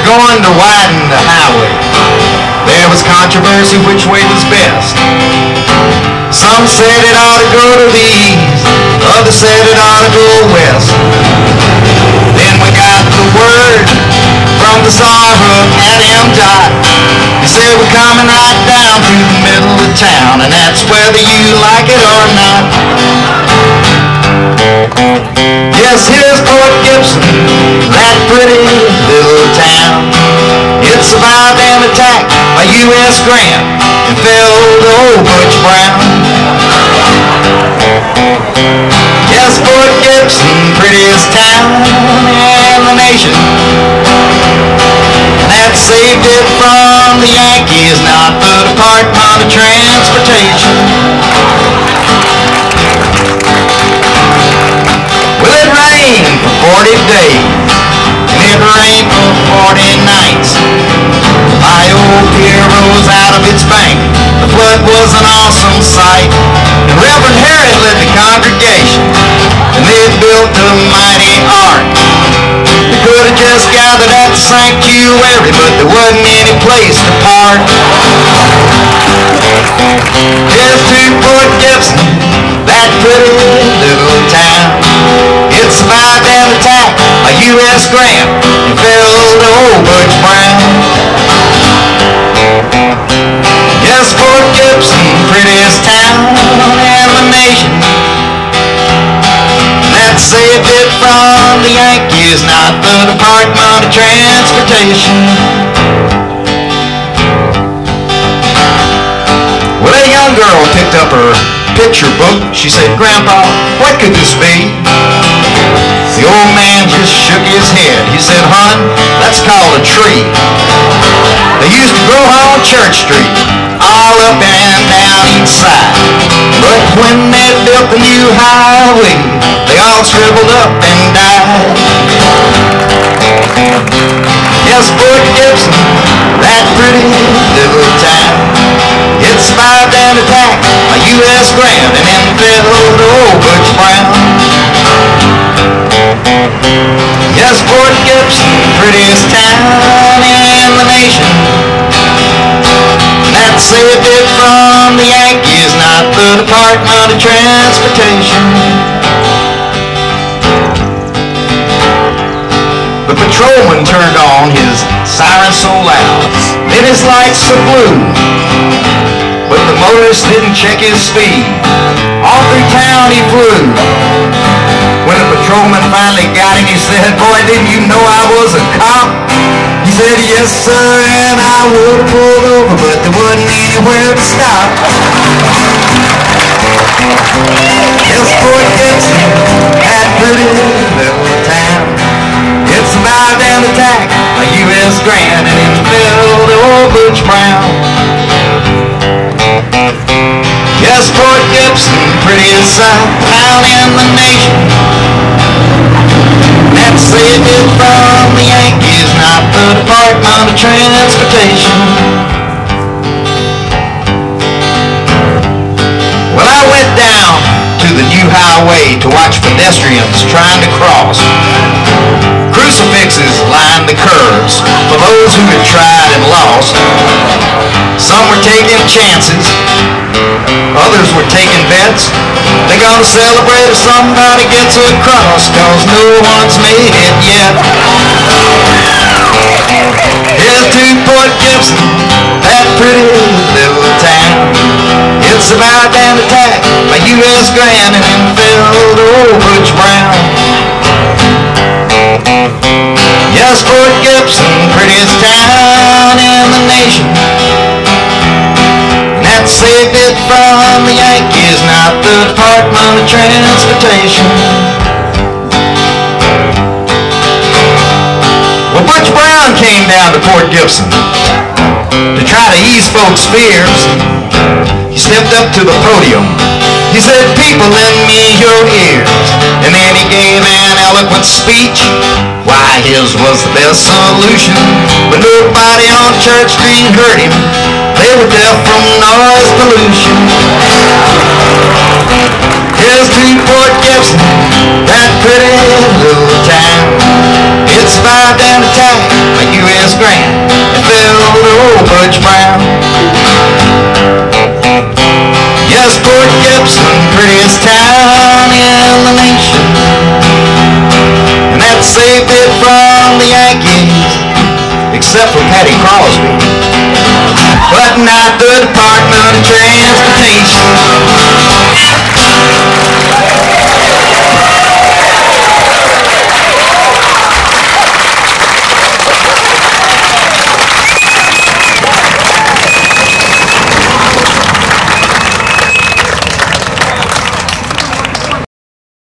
going to widen the highway. There was controversy which way was best. Some said it ought to go to the east, others said it ought to go west. Then we got the word from the Tsar who had him died. He said we're coming right down through the middle of town, and that's whether you like it or not. Yes, here's Port Gibson, that pretty little town. It survived an attack by U.S. Grant and fell to old Butch Brown. Yes, Port Gibson, prettiest town in the nation. That saved it from the Yankees, not the Department of Transportation. Well, it rained for 40 days, and it rained for 40 nights. My old pier rose out of its bank. The flood was an awesome sight. And Reverend Harry led the congregation, and they built a mighty ark. They could have just gathered at the sanctuary, but there wasn't any place to park. Here's to Port Gibson, that pretty little town. It survived an attack by U.S. Grant and fell to old Butch Brown. Yes, Port Gibson, prettiest town in the nation. That saved it from the Yankees, not the Department of Transportation. Well, a young girl picked up her picture book. She said, "Grandpa, what could this be?" The old man just shook his head. He said, "Hon, that's called a tree. They used to grow on Church Street, all up and down each side. But when they built the new highway, they all shriveled up and died." Yes, Port Gibson, that pretty little town. It survived an attack by U.S. Grant and then fell to old Butch Brown. Yes, Port Gibson, prettiest town in the nation. That saved it from the Yankees, not the Department of Transportation. The patrolman turned on his siren so loud, then his lights so blue. But the motorist didn't check his speed. All through town he flew. When the patrolman finally got him, he said, "Boy, didn't you know I was a cop?" He said, "Yes, sir, and I would have pulled over, but there wasn't anywhere to stop." Yes, Port Gibson, that pretty little town. It survived an attack by U.S. Grant and it fell to old Butch Brown. Yes, Port Gibson, prettiest town in the nation. That saved it from the Yankees, not the Department of Transportation. Well, I went down to the new highway to watch pedestrians trying to cross. Crucifixes lined the curbs for those who had tried and lost. Some were taking chances, others were taking bets. They're gonna celebrate if somebody gets across, cause no one's made it yet. Here's to Port Gibson, that pretty little town. It survived an attack by U.S. Grant and then fell to old Butch Brown. Yes, Port Gibson, prettiest town in the nation. That saved it from the Yankees, not the Department of Transportation. Well, Butch Brown came down to Port Gibson to try to ease folks' fears. He stepped up to the podium. He said, "People, lend me your ears." And then he gave an eloquent speech. Why, his was the best solution. But nobody on Church Street heard him. They were deaf from noise pollution. Here's to Port Gibson, that pretty little town. It survived an attack by U.S. Horace Grant, it fell to old Butch Brown. Yes, Port Gibson, prettiest town in the nation, and that saved it from the Yankees, except for Patty Crosby, but not the Department of Transportation.